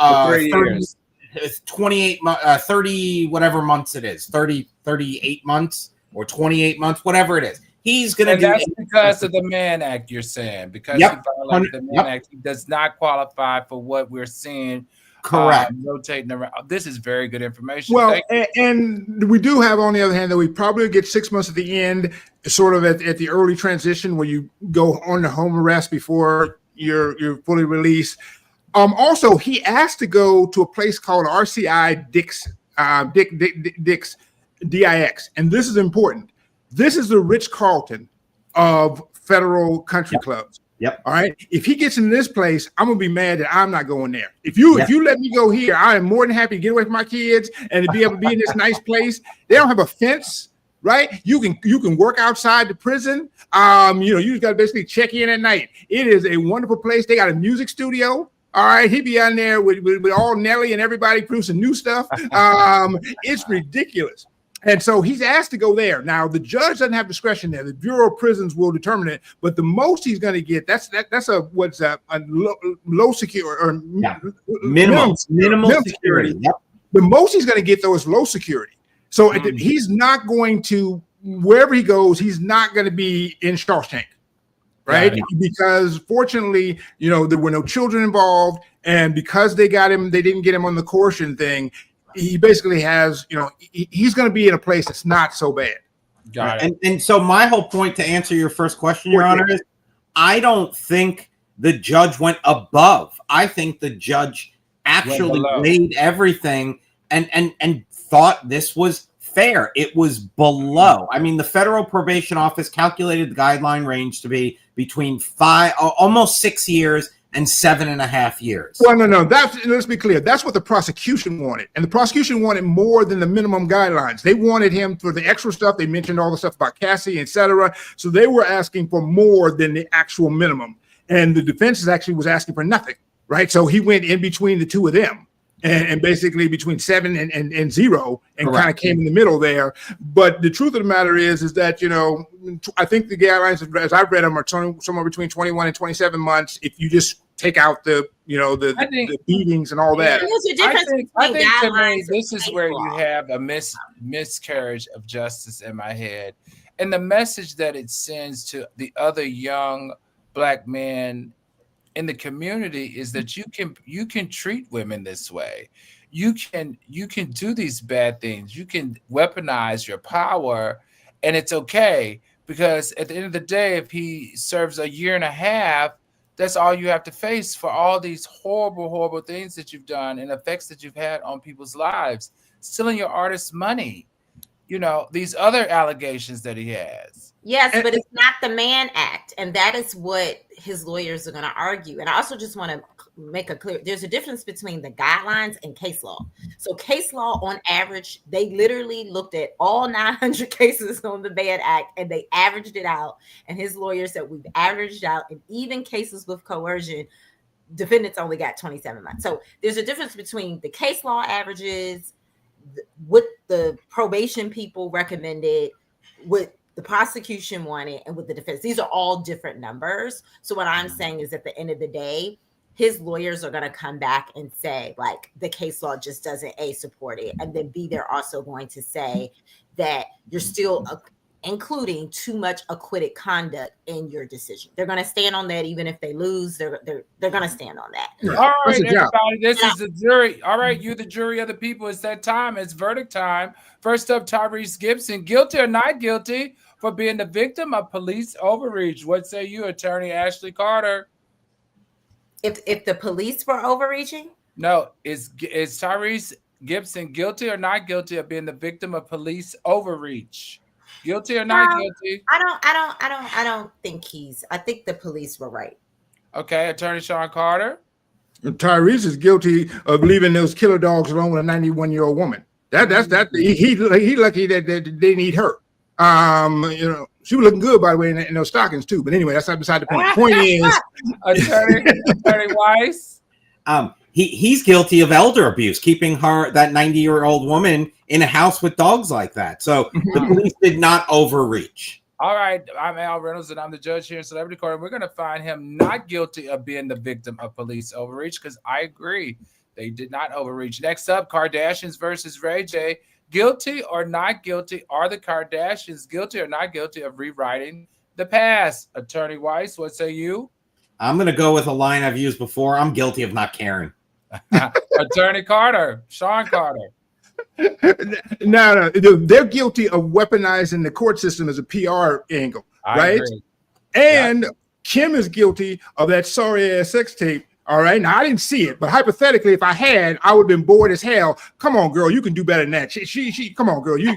28 30 whatever months it is, 38 months or 28 months, whatever it is. He's going to do. That's because of the Mann Act, you're saying. Because he violated the Mann Act, he does not qualify for what we're seeing. Correct. Rotating around. This is very good information. Well, and we do have, on the other hand, that we probably get 6 months at the end, sort of at the early transition where you go on the home arrest before you're fully released. Also, he asked to go to a place called RCI Dix, DIX, and this is important. This is the Ritz-Carlton of federal country clubs. Yep. All right. If he gets into this place, I'm gonna be mad that I'm not going there. If you let me go here, I am more than happy to get away from my kids and to be able to be in this nice place. They don't have a fence, right? You can work outside the prison. You just got to basically check in at night. It is a wonderful place. They got a music studio. All right, he'd be on there with all Nelly and everybody producing new stuff. It's ridiculous. And so he's asked to go there. Now, the judge doesn't have discretion there. The Bureau of Prisons will determine it. But the most he's going to get, that's a low security or minimal security. Yep. The most he's going to get, though, is low security. So he's not going to, wherever he goes, he's not going to be in Shawshank, right? Because fortunately, there were no children involved. And because they didn't get him on the coercion thing, he basically has, he's going to be in a place that's not so bad. Got it. And so my whole point, to answer your first question, Your Honor, is I don't think the judge went above. I think the judge actually weighed everything and thought this was fair. It was below. I mean, the Federal Probation Office calculated the guideline range to be between almost 6 years and 7.5 years. Well, no. Let's be clear. That's what the prosecution wanted. And the prosecution wanted more than the minimum guidelines. They wanted him for the extra stuff. They mentioned all the stuff about Cassie, et cetera. So they were asking for more than the actual minimum. And the defense actually was asking for nothing, right? So he went in between the two of them and basically between 7 and 0 and kind of came in the middle there. But the truth of the matter is that, I think the guidelines, as I've read them, are somewhere between 21 and 27 months. If you just take out the beatings and all that. I think to me, this is where you have a miscarriage of justice in my head. And the message that it sends to the other young Black men in the community is that you can treat women this way. You can do these bad things. You can weaponize your power, and it's okay, because at the end of the day, if he serves a year and a half, that's all you have to face for all these horrible, horrible things that you've done and effects that you've had on people's lives, stealing your artist's money, these other allegations that he has. Yes, but it's not the Mann Act. And that is what his lawyers are going to argue. And I also just want to make a clear, there's a difference between the guidelines and case law. So case law, on average, they literally looked at all 900 cases on the Mann Act and they averaged it out. And his lawyer said, we've averaged out, and even cases with coercion, defendants only got 27 months. So there's a difference between the case law averages, what the probation people recommended, what the prosecution wanted, and what the defense. These are all different numbers. So what I'm saying is, at the end of the day, his lawyers are going to come back and say, like, the case law just doesn't support it. And then B, they're also going to say that you're still including too much acquitted conduct in your decision. They're going to stand on that. Even if they lose, they're going to stand on that. All right, everybody, this is the jury. All right, you're the jury of the people. It's that time. It's verdict time. First up, Tyrese Gibson, guilty or not guilty for being the victim of police overreach. What say you, Attorney Ashley Carter? If the police were overreaching? No, is Tyrese Gibson guilty or not guilty of being the victim of police overreach? Guilty or not guilty? I don't think I think the police were right. Okay, Attorney Sean Carter. Tyrese is guilty of leaving those killer dogs alone with a 91-year-old woman. He lucky that they need her. She was looking good, by the way, in those stockings too. But anyway, that's not beside the point. The point is, Attorney Weiss. He's guilty of elder abuse, keeping that 90-year-old woman in a house with dogs like that. So the police did not overreach. All right, I'm Al Reynolds, and I'm the judge here in Celebrity Court. And we're going to find him not guilty of being the victim of police overreach, because I agree they did not overreach. Next up, Kardashians versus Ray J. Guilty or not guilty? Are the Kardashians guilty or not guilty of rewriting the past? Attorney Weiss, what say you? I'm going to go with a line I've used before. I'm guilty of not caring. Attorney Carter, Sean Carter. No, they're guilty of weaponizing the court system as a PR angle, right? And Kim is guilty of that sorry ass sex tape. All right. Now I didn't see it, but hypothetically, if I had, I would have been bored as hell. Come on, girl, you can do better than that. She come on, girl, you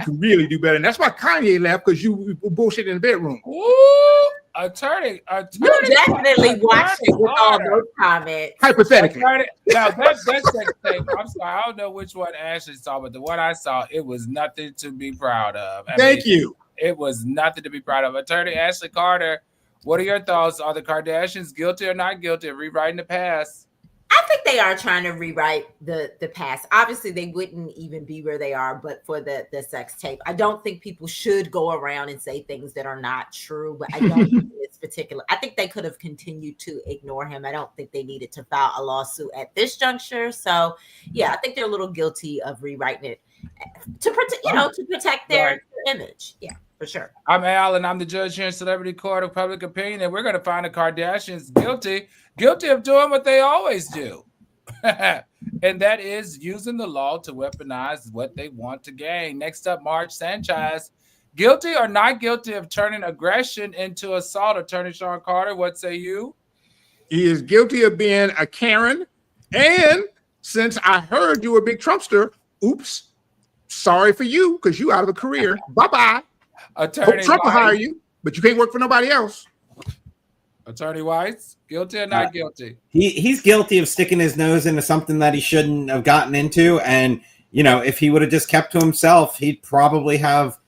can really do better. And that's why Kanye left, because you bullshit in the bedroom. Ooh, attorney, you definitely watched it with all those comments. Hypothetically. Now that's sex tape. I'm sorry, I don't know which one Ashley saw, but the one I saw, it was nothing to be proud of. Thank you. It was nothing to be proud of. Attorney Ashley Carter, what are your thoughts? Are the Kardashians guilty or not guilty of rewriting the past? I think they are trying to rewrite the past. Obviously, they wouldn't even be where they are, but for the sex tape. I don't think people should go around and say things that are not true, but I don't think it's particular. I think they could have continued to ignore him. I don't think they needed to file a lawsuit at this juncture. So, yeah, I think they're a little guilty of rewriting it to protect their image. Yeah. For sure. I'm Al, and I'm the judge here in Celebrity Court of Public Opinion, and we're going to find the Kardashians guilty of doing what they always do, and that is using the law to weaponize what they want to gain. Next up, Mark Sanchez, guilty or not guilty of turning aggression into assault? Attorney Sean Carter, what say you? He is guilty of being a Karen, and since I heard you were a big Trumpster, oops, sorry for you, because you out of a career. Bye-bye. Attorney Trump will hire you, but you can't work for nobody else. Attorney Weiss, guilty or not guilty? He's guilty of sticking his nose into something that he shouldn't have gotten into. And, if he would have just kept to himself, he'd probably have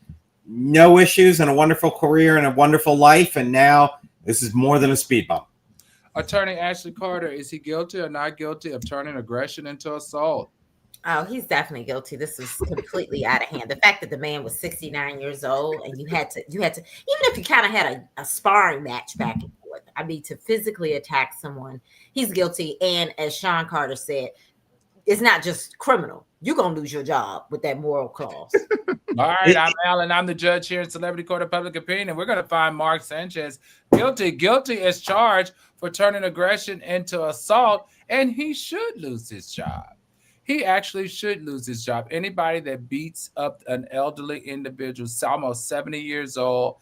no issues and a wonderful career and a wonderful life. And now this is more than a speed bump. Attorney Ashley Carter, is he guilty or not guilty of turning aggression into assault? Oh, he's definitely guilty. This was completely out of hand. The fact that the man was 69 years old and you had to, even if you kind of had a sparring match back and forth, I mean, to physically attack someone, he's guilty. And as Sean Carter said, it's not just criminal. You're going to lose your job with that moral clause. All right, I'm Alan. I'm the judge here in Celebrity Court of Public Opinion. We're going to find Mark Sanchez guilty as charged for turning aggression into assault, and he should lose his job. He actually should lose his job. Anybody that beats up an elderly individual, almost 70 years old,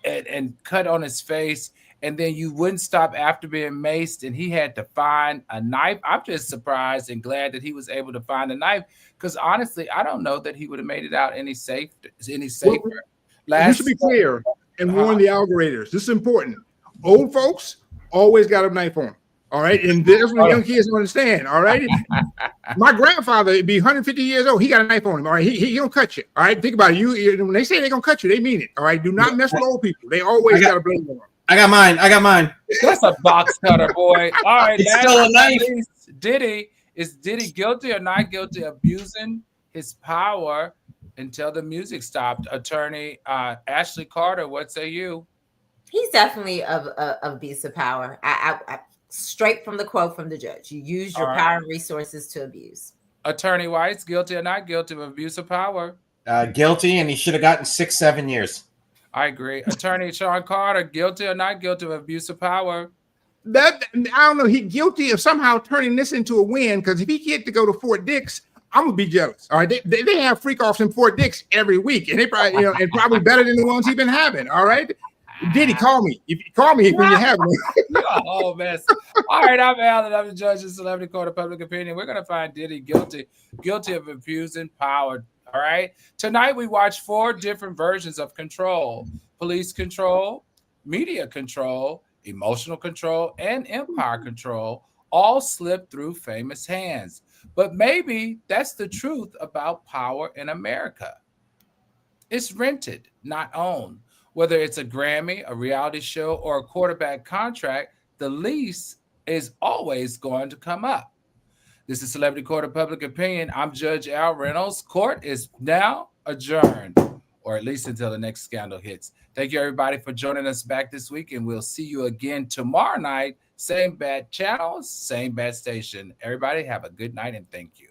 and cut on his face, and then you wouldn't stop after being maced, and he had to find a knife. I'm just surprised and glad that he was able to find a knife, because honestly, I don't know that he would have made it out any safer. You should be clear and warn the algoriters. This is important. Old folks always got a knife on them. All right. And that's what young kids don't understand. All right. My grandfather would be 150 years old. He got a knife on him. All right. He don't cut you. All right. Think about it. When they say they're going to cut you, they mean it. All right. Do not mess with old people. They always got a blade on them. I got mine. That's a box cutter, boy. All right. It's still a knife. Is Diddy guilty or not guilty of abusing his power until the music stopped? Attorney Ashley Carter, what say you? He's definitely of abuse of power. I straight from the quote from the judge. You use your power and resources to abuse. Attorney Weiss, guilty or not guilty of abuse of power? Guilty, and he should have gotten 6-7 years. I agree. Attorney Sean Carter, guilty or not guilty of abuse of power? I don't know. He's guilty of somehow turning this into a win, because if he get to go to Fort Dix, I'm gonna be jealous. All right, they have freak offs in Fort Dix every week, and they probably and probably better than the ones he's been having. All right. Diddy, call me. If you call me when you have me. Oh, mess. All right, I'm Alan. I'm the judge in Celebrity Court of Public Opinion. We're going to find Diddy guilty of abusing power. All right. Tonight, we watch 4 different versions of control: police control, media control, emotional control, and empire control, all slip through famous hands. But maybe that's the truth about power in America. It's rented, not owned. Whether it's a Grammy, a reality show, or a quarterback contract, the lease is always going to come up. This is Celebrity Court of Public Opinion. I'm Judge Al Reynolds. Court is now adjourned, or at least until the next scandal hits. Thank you, everybody, for joining us back this week, and we'll see you again tomorrow night. Same bad channel, same bad station. Everybody have a good night, and thank you.